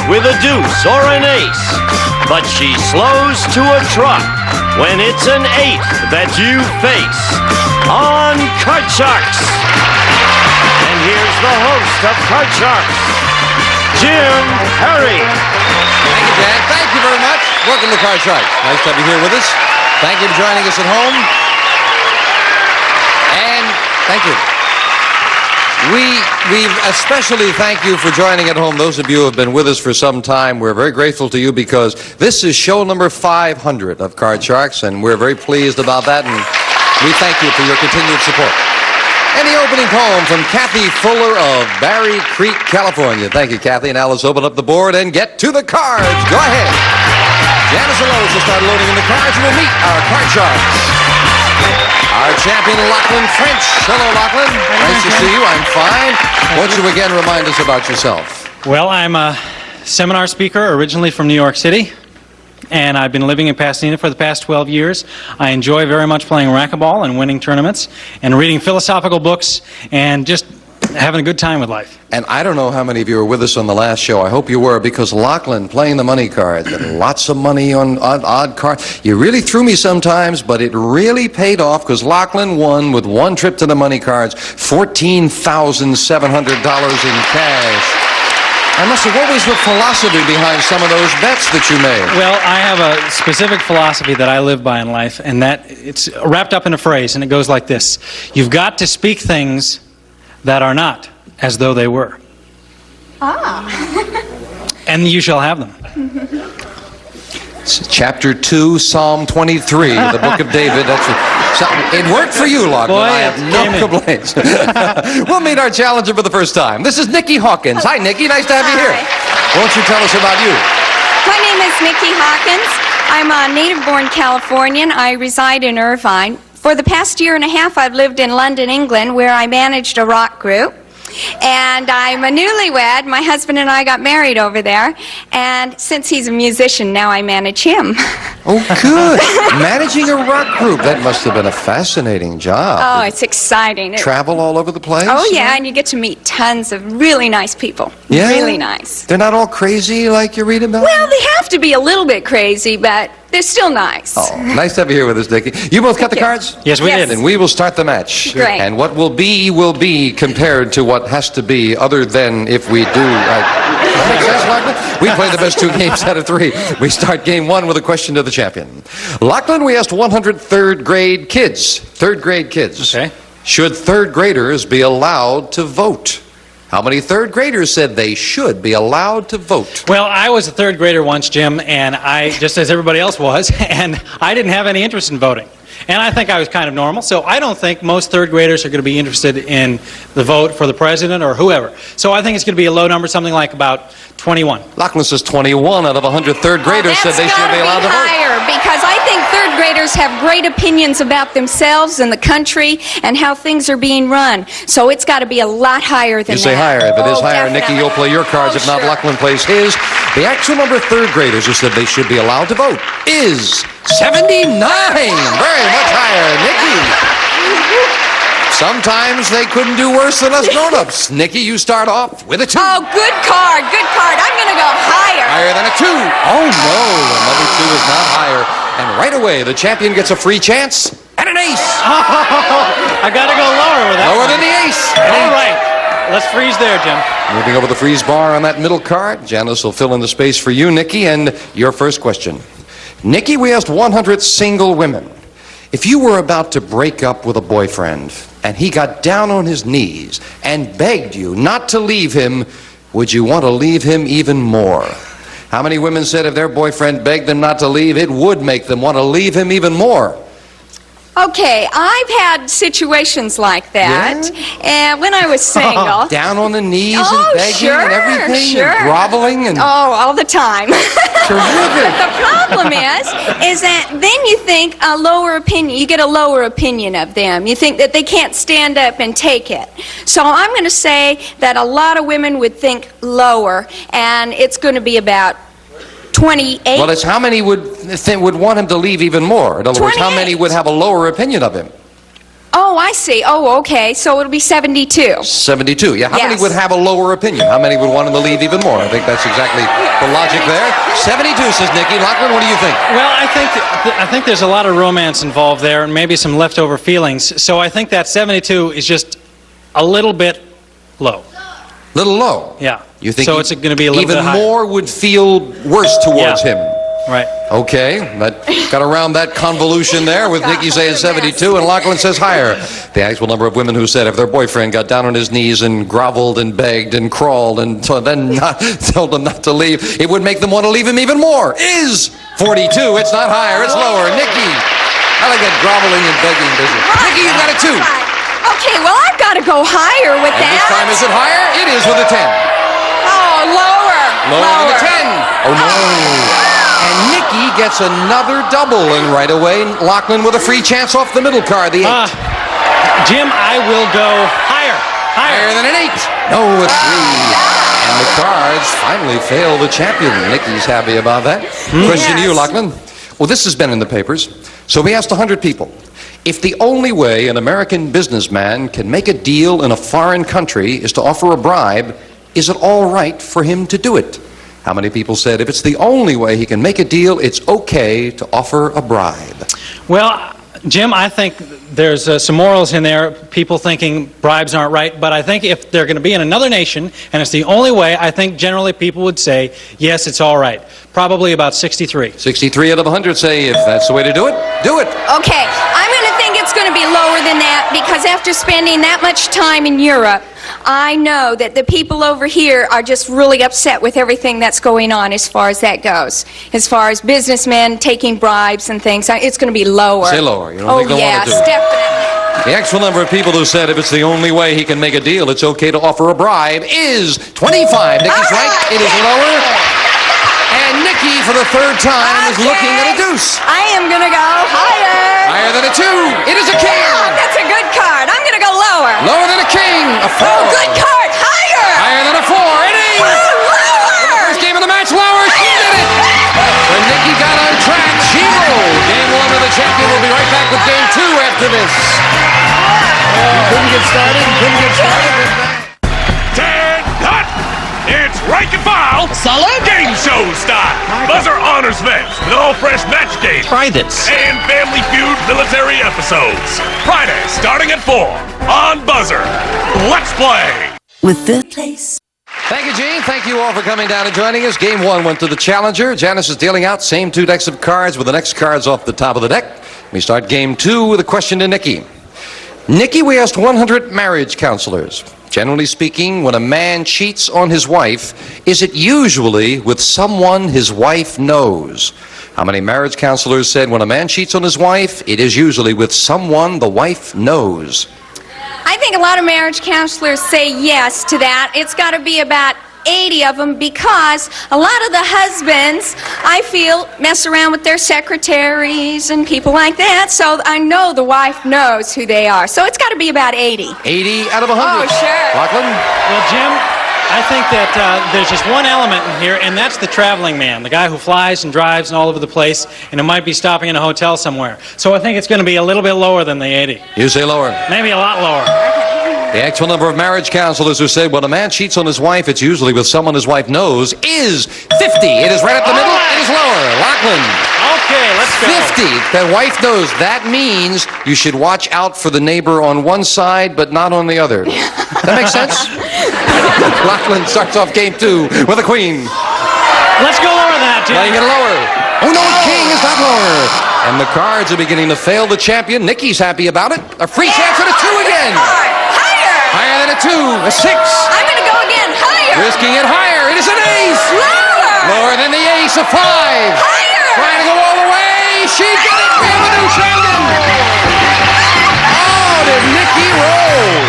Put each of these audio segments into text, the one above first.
with a deuce or an ace, but she slows to a trot when it's an 8 that you face on Card Sharks. And here's the host of Card Sharks, Jim Perry. Thank you, Dan. Thank you very much. Welcome to Card Sharks. Nice to have you here with us. Thank you for joining us at home. And thank you. We especially thank you for joining at home. Those of you who have been with us for some time, we're very grateful to you because this is show number 500 of Card Sharks, and we're very pleased about that, and we thank you for your continued support. And the opening poem from Kathy Fuller of Barry Creek, California. Thank you, Kathy. Now let's open up the board and get to the cards. Go ahead. Janice and Lois will start loading in the cards, and we'll meet our Card Sharks. Our champion, Lachlan French. Hello, Lachlan. Nice to see you. I'm fine. Won't you again remind us about yourself? Well, I'm a seminar speaker originally from New York City, and I've been living in Pasadena for the past 12 years. I enjoy very much playing racquetball and winning tournaments and reading philosophical books and just having a good time with life. And I don't know how many of you were with us on the last show. I hope you were, because Lachlan playing the money cards and lots of money on odd cards. You really threw me sometimes, but it really paid off because Lachlan won with one trip to the money cards, $14,700 in cash. I must say, what was the philosophy behind some of those bets that you made? Well, I have a specific philosophy that I live by in life, and that it's wrapped up in a phrase, and it goes like this. You've got to speak things that are not as though they were. And you shall have them. Chapter 2, Psalm 23, the book of David. It worked for you, Lachlan. Boy, I have no complaints. We'll meet our challenger for the first time. This is Nikki Hawkins. Hi, Nikki. Nice to have you here. Won't you tell us about you? My name is Nikki Hawkins. I'm a native-born Californian. I reside in Irvine. For the past year and a half, I've lived in London, England, where I managed a rock group. And I'm a newlywed. My husband and I got married over there. And since he's a musician, now I manage him. Oh, good. Managing a rock group. That must have been a fascinating job. Oh, it's exciting. Travel all over the place? Oh, yeah, and you get to meet tons of really nice people. Yeah? Really nice. They're not all crazy like you read about? Well, they have to be a little bit crazy, but they're still nice. Oh, nice to have you here with us, Nikki. You both cut the cards? Yes, we did. And we will start the match. Great. And what will be compared to what has to be, other than if we do. Makes sense, Lachlan? We play the best 2 games out of 3. We start game 1 with a question to the champion. Lachlan, we asked 100 third grade kids. Third grade kids. Okay. Should third graders be allowed to vote? How many third graders said they should be allowed to vote? Well, I was a third grader once, Jim, and I, just as everybody else was, and I didn't have any interest in voting. And I think I was kind of normal, so I don't think most third graders are going to be interested in the vote for the president or whoever. So I think it's going to be a low number, something like about 21. Lachlan says 21 out of 100 third graders said they should be allowed to vote. Higher, because I think third graders have great opinions about themselves and the country and how things are being run. So it's got to be a lot higher than that. You say higher. If it is higher, definitely. Nikki, you'll play your cards. If not, sure. Lachlan plays his. The actual number of third graders who said they should be allowed to vote is 79. Very much higher, Nikki. Sometimes they couldn't do worse than us grown-ups. Nikki, you start off with a 2. Oh, good card, good card. I'm going to go higher. Higher than a 2. Oh, no. Another 2 is not higher. And right away, the champion gets a free chance and an ace. I got to go lower with that. Lower than the ace. All right. Let's freeze there, Jim. Moving over the freeze bar on that middle card. Janice will fill in the space for you, Nikki, and your first question. Nikki, we asked 100 single women. If you were about to break up with a boyfriend and he got down on his knees and begged you not to leave him, would you want to leave him even more? How many women said if their boyfriend begged them not to leave, it would make them want to leave him even more? Okay, I've had situations like that, and when I was single. Down on the knees Oh, and begging sure, and everything, sure. and groveling and... Oh, all the time. Terrific. But the problem is that then you think a lower opinion, you get a lower opinion of them. You think that they can't stand up and take it. So I'm going to say that a lot of women would think lower, and it's going to be about 28. Well, it's how many would want him to leave even more. In other words, how many 28. would have a lower opinion of him? Oh, I see. Oh, okay. So it'll be 72. 72. Yeah, how many Yes. would have a lower opinion? How many would want him to leave even more? I think that's exactly the logic there. 72, says Nikki. Lachlan, what do you think? Well, I think there's a lot of romance involved there and maybe some leftover feelings. So I think that 72 is just a little bit low. Little low. Yeah. You think so it's going to be a little even bit higher. more would feel worse towards Yeah. him? Right. Okay, that got around that convolution there with Nikki saying 72 and Lachlan says higher. The actual number of women who said if their boyfriend got down on his knees and groveled and begged and crawled and then told them not to leave, it would make them want to leave him even more is 42. It's not higher, it's lower. Nikki, I like that groveling and begging business. Nikki, you got a 2. Okay, well, I've got to go higher with And that. this time, is it higher? It is with a 10. Oh, lower. Lower than a 10. Oh, no. And Nikki gets another double, and right away, Lachlan with a free chance off the middle card, the 8. Jim, I will go higher. Higher than an 8. No, a 3. And the cards finally fail the champion. Nikki's happy about that. Question to you, Yes. Lachlan. Well, this has been in the papers. So we asked 100 people. If the only way an American businessman can make a deal in a foreign country is to offer a bribe, is it all right for him to do it? How many people said if it's the only way he can make a deal, it's okay to offer a bribe? Well, Jim, I think there's some morals in there, people thinking bribes aren't right, but I think if they're going to be in another nation and it's the only way, I think generally people would say, yes, it's all right. Probably about 63. 63 out of 100 say if that's the way to do it, do it. Okay, I'm going to think it's going to be lower than that because after spending that much time in Europe, I know that the people over here are just really upset with everything that's going on as far as that goes. As far as businessmen taking bribes and things, it's going to be lower. Say lower. You don't think they'll want to do yes, it? definitely. The actual number of people who said if it's the only way he can make a deal, it's okay to offer a bribe is 25. Nikki's right. It is lower. And Nikki, for the third time, is looking at a deuce. I am going to go higher. Higher than a 2. It is a king. Oh, that's a good card. I'm going to go lower. Lower than a king. A 4. Oh, good card. Higher. Higher than a 4. It is. Lower. First game of the match, lower. She did it. When Nikki got on track, she rolled. Game 1 of the champion. We'll be right back with game 2 after this. Couldn't get started. Couldn't get started. Ted, cut! It's rank and file. Solid. Game show style. Buzzer honors vets with all fresh match games. Try this. And Family Feud military episodes. Friday, starting at 4 on Buzzer. Let's play. With this place. Thank you, Gene. Thank you all for coming down and joining us. Game 1 went to the challenger. Janice is dealing out same 2 decks of cards with the next cards off the top of the deck. We start game 2 with a question to Nikki. Nikki, we asked 100 marriage counselors. Generally speaking, when a man cheats on his wife, is it usually with someone his wife knows? How many marriage counselors said when a man cheats on his wife, it is usually with someone the wife knows? I think a lot of marriage counselors say yes to that. It's got to be about 80 of them because a lot of the husbands, I feel, mess around with their secretaries and people like that. So I know the wife knows who they are. So it's got to be about 80. 80 out of 100. Oh, sure. Lachlan? Well, Jim, I think that there's just one element in here, and that's the traveling man, the guy who flies and drives and all over the place, and it might be stopping in a hotel somewhere. So I think it's going to be a little bit lower than the 80. You say lower. Maybe a lot lower. The actual number of marriage counselors who said when a man cheats on his wife, it's usually with someone his wife knows, is 50. It is right up the middle. It is lower. Lachlan. Okay, let's go. 50. The wife knows. That means you should watch out for the neighbor on one side, but not on the other. That makes sense? Lachlan starts off game 2 with a queen. Let's go lower than that, Jim. Playing it lower. Oh, no, a king is not lower. And the cards are beginning to fail the champion. Nikki's happy about it. A free chance at a 2 again. Higher. Higher than a 2. A 6. I'm going to go again. Higher. Risking it higher. It is an ace. Lower. Lower than the ace, a 5. Higher. Trying to go all the way. She did it. We have a new champion. Oh, did Nikki roll?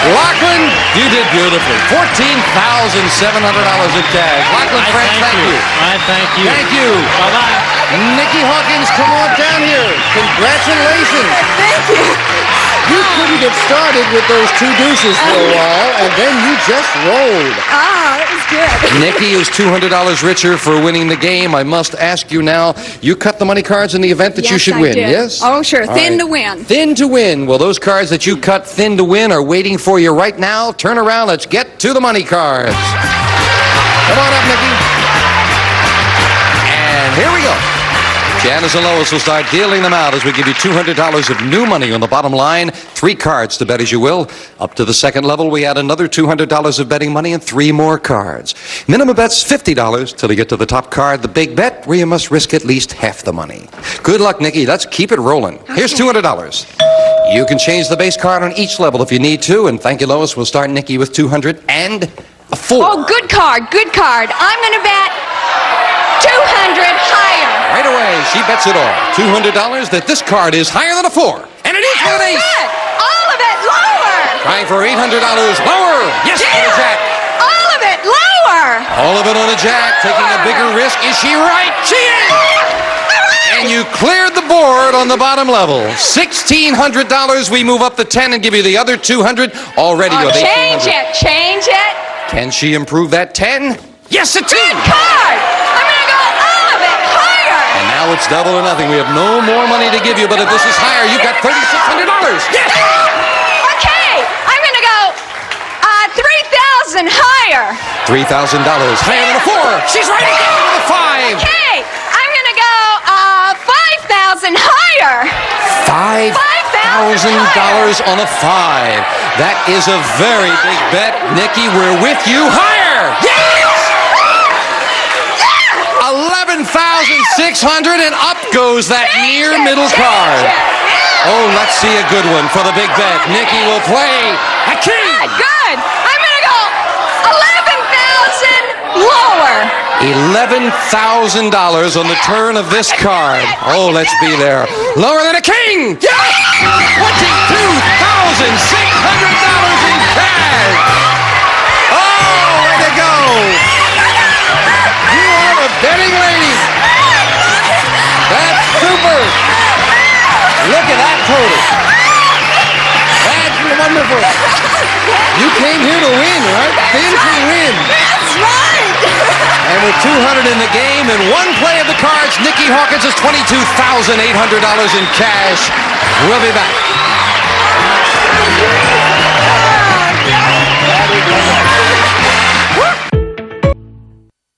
Lachlan, you did beautifully. $14,700 in cash. Lachlan, I friends, thank you. I thank you. Thank you. Bye-bye. Nikki Hawkins, come on down here. Congratulations. Thank you. You couldn't get started with those two deuces for a while, and then you just rolled. Ah, that was good. Nikki is $200 richer for winning the game. I must ask you now, you cut the money cards in the event that you Yes, should I win, did. yes? Oh, sure. All Thin right. to win. Thin to win. Well, those cards that you cut thin to win are waiting for you right now. Turn around. Let's get to the money cards. Come on up, Nikki. And here we go. Janice and Lois will start dealing them out as we give you $200 of new money on the bottom line. 3 cards to bet as you will. Up to the second level, we add another $200 of betting money and 3 more cards. Minimum bet's $50 till you get to the top card, the big bet, where you must risk at least half the money. Good luck, Nikki. Let's keep it rolling. Here's $200. You can change the base card on each level if you need to. And thank you, Lois. We'll start Nikki with 200 and a 4. Oh, good card, good card. I'm going to bet 200 higher. Right away, she bets it all. $200 that this card is higher than a 4. And it is with an ace. Good. All of it lower. Trying for $800 lower. Yes, on a jack. All of it lower. All of it on a jack. Taking a bigger risk. Is she right? She is. And you cleared the board on the bottom level. $1,600. We move up to 10 and give you the other 200. Already Oh, with change 1,800. it, change it. Can she improve that 10? Yes, a 2. Good card. I'm going to go all of it higher. And now it's double or nothing. We have no more money to give you, but if this is higher, you've got $3,600. Yes! Okay, I'm going to go 3,000 higher. $3,000 higher than a 4. She's right again with a 5. Okay, I'm going to go 5,000 higher. $5,000 on a 5. That is a very big bet. Nikki, we're with you. Higher! Yes! 11,600 and up goes that near middle card. Oh, let's see a good one for the big bet. Nikki will play a king. Good. I'm going to go 11,000 lower. $11,000 on the turn of this card. Oh, let's be there. Lower than a king. Yes! $22,600 in cash. Oh, way to go. You are a betting lady. That's super. Look at that total. That's wonderful. You came here to win, right? Thin to win. That's right. And with 200 in the game and one play of the cards, Nikki Hawkins has $22,800 in cash. We'll be back.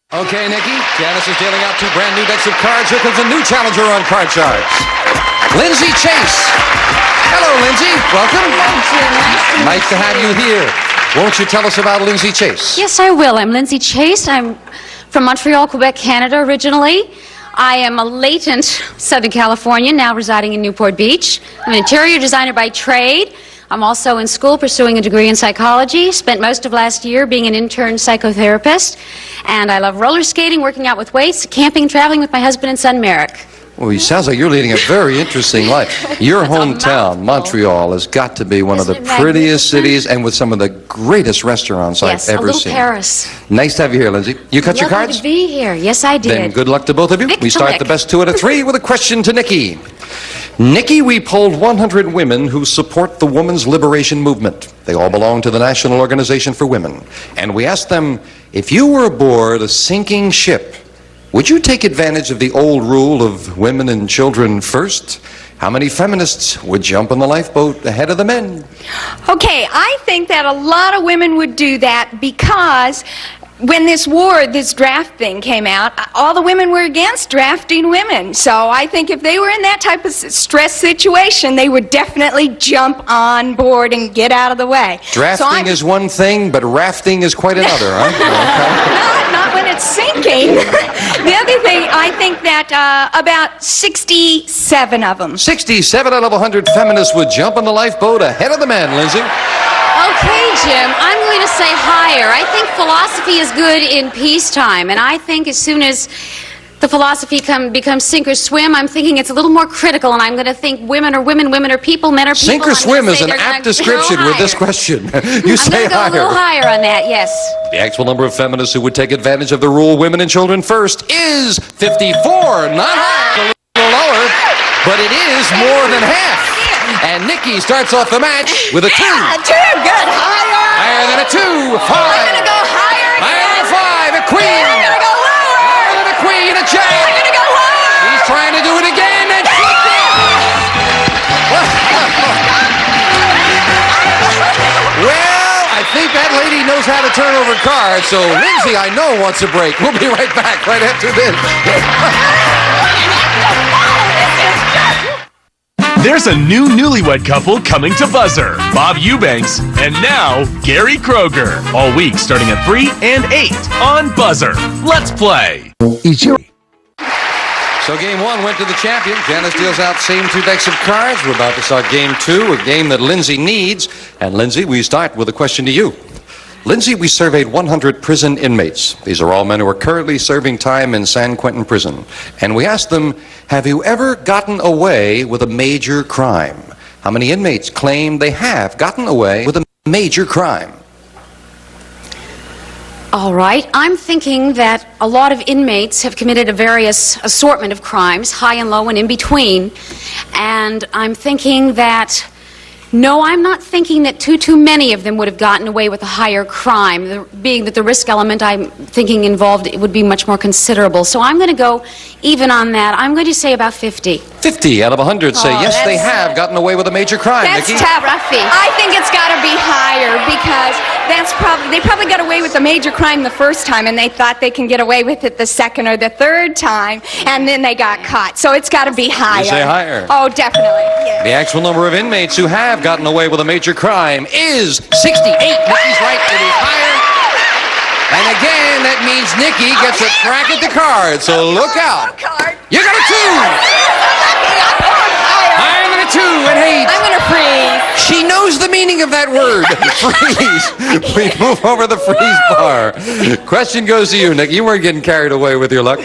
Okay, Nikki, Janice is dealing out 2 brand new decks of cards. Here comes a new challenger on Card Sharks. Lindsay Chase. Hello, Lindsay. Welcome. Nice to have you here. Won't you tell us about Lindsay Chase? Yes, I will. I'm Lindsay Chase. I'm from Montreal, Quebec, Canada originally. I am a latent Southern Californian, now residing in Newport Beach. I'm an interior designer by trade. I'm also in school pursuing a degree in psychology. Spent most of last year being an intern psychotherapist. And I love roller skating, working out with weights, camping, traveling with my husband and son, Merrick. Well, it sounds like you're leading a very interesting life. Your That's a hometown, mouthful. Montreal, has got to be one of the Isn't it prettiest magnificent? cities and with some of the greatest restaurants Yes, I've a ever little seen. Paris. Nice to have you here, Lindsay. You cut your Lovely cards? to be here. Yes, I did. Then good luck to both of you. We start Vic-to-lick. the best 2 out of 3 with a question to Nikki. Nikki, we polled 100 women who support the women's liberation movement. They all belong to the National Organization for Women. And we asked them, if you were aboard a sinking ship, would you take advantage of the old rule of women and children first? How many feminists would jump on the lifeboat ahead of the men? Okay, I think that a lot of women would do that because when this draft thing came out, all the women were against drafting women. So I think if they were in that type of stress situation, they would definitely jump on board and get out of the way. Drafting is one thing, but rafting is quite another, huh? Okay. Not when it's sinking. The other thing, I think that about 67 of them. 67 out of 100 feminists would jump on the lifeboat ahead of the men, Lindsay. Okay, Jim, I'm going to say higher. I think philosophy is good in peacetime, and I think as soon as the philosophy becomes sink or swim, I'm thinking it's a little more critical, and I'm going to think women are women, women are people, men are people. Sink or I'm swim gonna is say an they're gonna apt go description with this higher. question. You I'm say going to go a little higher on that, yes. The actual number of feminists who would take advantage of the rule women and children first is 54. Not high, a little lower, but it is more than half. And And Nikki starts off the match with a 2. Yeah, 2. Good. Higher. Higher than a 2. 5. I'm going to go higher again. Higher than a 5. A queen. I'm going to go lower. Higher than a queen. A jack. I'm going to go lower. He's trying to do it again. And well, I think that lady knows how to turn over cards. So Lindsay, I know, wants a break. We'll be right back right after this. There's a new newlywed couple coming to Buzzer. Bob Eubanks and now Gary Kroger. All week starting at 3 and 8 on Buzzer. Let's play. So game 1 went to the champion. Janice deals out same 2 decks of cards. We're about to start game 2, a game that Lindsay needs. And Lindsay, we start with a question to you. Lindsay, we surveyed 100 prison inmates. These are all men who are currently serving time in San Quentin prison. And we asked them, have you ever gotten away with a major crime? How many inmates claim they have gotten away with a major crime? All right. I'm thinking that a lot of inmates have committed a various assortment of crimes, high and low and in between. And I'm thinking that, no, I'm not thinking that too many of them would have gotten away with a higher crime, being that the risk element I'm thinking involved it would be much more considerable. So I'm going to go even on that. I'm going to say about 50. 50 out of 100 say Oh, yes, they that's- have gotten away with a major crime. That's Nikki? tough. Roughy. I think it's got to be higher because they probably got away with a major crime the first time and they thought they can get away with it the second or the third time and then they got caught. So it's got to be higher. say higher. Oh, definitely. Yeah. The actual number of inmates who have gotten away with a major crime is 68. Nikki's right, it is higher. And again, that means Nikki gets a crack at the card, so look out. You got a 2! Higher than a 2 and 8. I'm going to freeze. She knows the meaning of that word. Freeze. We move over the freeze bar. Question goes to you, Nikki. You weren't getting carried away with your luck.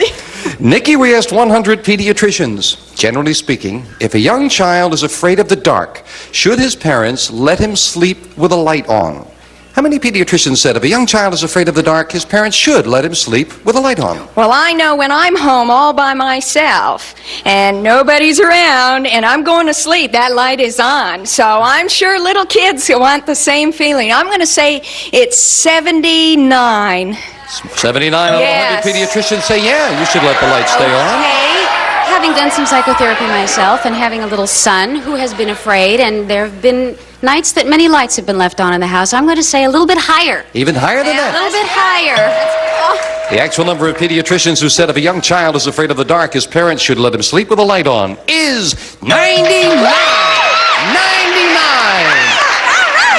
Nikki, we asked 100 pediatricians. Generally speaking, if a young child is afraid of the dark, should his parents let him sleep with a light on? How many pediatricians said if a young child is afraid of the dark, his parents should let him sleep with a light on? Well, I know when I'm home all by myself and nobody's around and I'm going to sleep, that light is on. So I'm sure little kids want the same feeling. I'm going to say it's 79. 79 out of 100 Yes. pediatricians say, yeah, you should let the light stay on. Okay. Having done some psychotherapy myself and having a little son who has been afraid, and there have been nights that many lights have been left on in the house, I'm going to say a little bit higher. Even higher than A that. little bit higher. The actual number of pediatricians who said if a young child is afraid of the dark, his parents should let him sleep with a light on is 99! 99!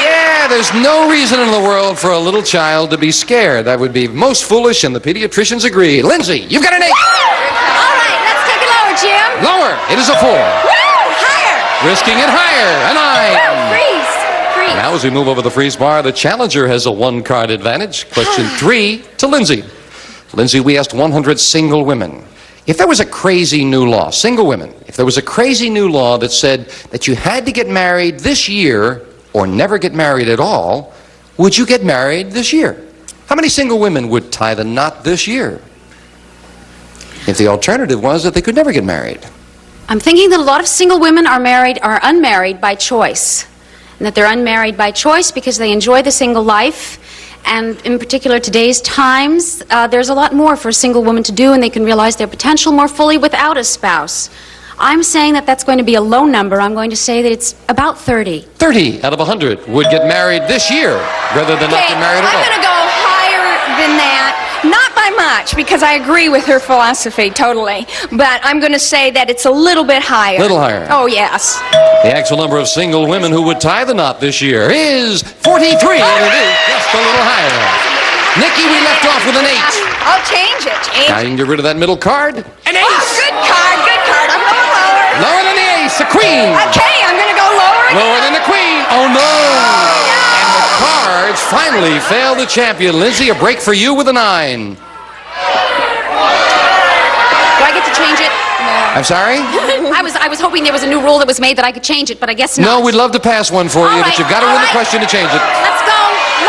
Yeah, there's no reason in the world for a little child to be scared. That would be most foolish, and the pediatricians agree. Lindsay, you've got an 8! All right, let's take it lower, Jim. Lower, it is a 4. Higher. Risking it higher, a 9. Freeze. Now, as we move over the freeze bar, the challenger has a 1-card advantage. Question 3 to Lindsay. Lindsay, we asked 100 single women. If there was a crazy new law, single women, if there was a crazy new law that said that you had to get married this year or never get married at all, would you get married this year? How many single women would tie the knot this year if the alternative was that they could never get married? I'm thinking that a lot of single women are unmarried by choice. And that they're unmarried by choice because they enjoy the single life. And in particular, today's times, there's a lot more for a single woman to do, and they can realize their potential more fully without a spouse. I'm saying that that's going to be a low number. I'm going to say that it's about 30. 30 out of 100 would get married this year rather than not Okay, get married at I'm all. going to go higher than that. Not by much, because I agree with her philosophy totally. But I'm going to say that it's a little bit higher. Little higher. Oh, yes. The actual number of single women who would tie the knot this year is 43, and it is just a little higher. Nikki, we left off with an 8. I'll change it. Now you can get rid of that middle card. An ace! Oh, good card, good card. I'm going lower. Lower than the ace, a queen. Okay, I'm going to go lower again. Lower than the queen. Oh, no. And the cards finally fail the champion. Lindsay, a break for you with a 9. Do I get to change it? No. I'm sorry? I was hoping there was a new rule that was made that I could change it, but I guess not. No, we'd love to pass one for you, All but right, you've got to all win the right. question to change it. Let's go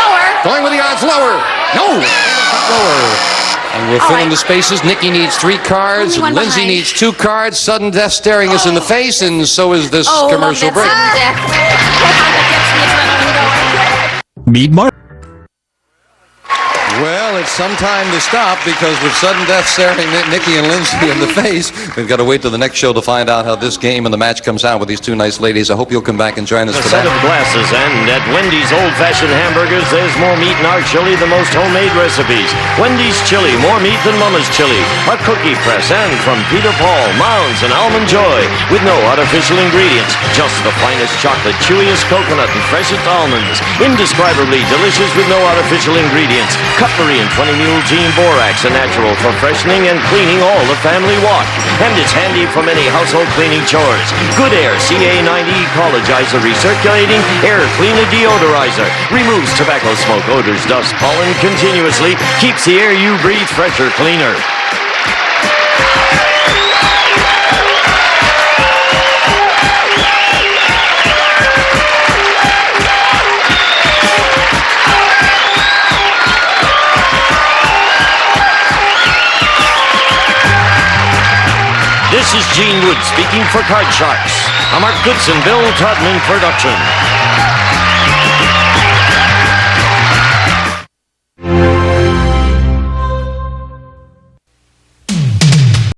lower. Going with the odds lower. No. Lower. And we'll All fill in right. the spaces. Nikki needs 3 cards. Only one Lindsay behind. needs 2 cards. Sudden death staring us in the face, and so is this Oh, commercial love break. that Meet Mark. Well, it's some time to stop because with sudden death staring Nikki and Lindsay in the face, we've got to wait till the next show to find out how this game and the match comes out with these 2 nice ladies. I hope you'll come back and join us A for set that. of glasses, and at Wendy's old-fashioned hamburgers, there's more meat in our chili than most homemade recipes. Wendy's chili, more meat than Mama's chili. A cookie press, and from Peter Paul, Mounds, and Almond Joy, with no artificial ingredients, just the finest chocolate, chewiest coconut, and freshest almonds. Indescribably delicious with no artificial ingredients. Cutlery and 20 Mule Gene Borax, a natural for freshening and cleaning all the family wash. And it's handy for many household cleaning chores. Good Air CA90 Ecologizer Recirculating Air Cleaner Deodorizer. Removes tobacco smoke, odors, dust, pollen continuously. Keeps the air you breathe fresher, cleaner. This is Gene Wood speaking for Card Sharks, a Mark Goodson, Bill Todman production.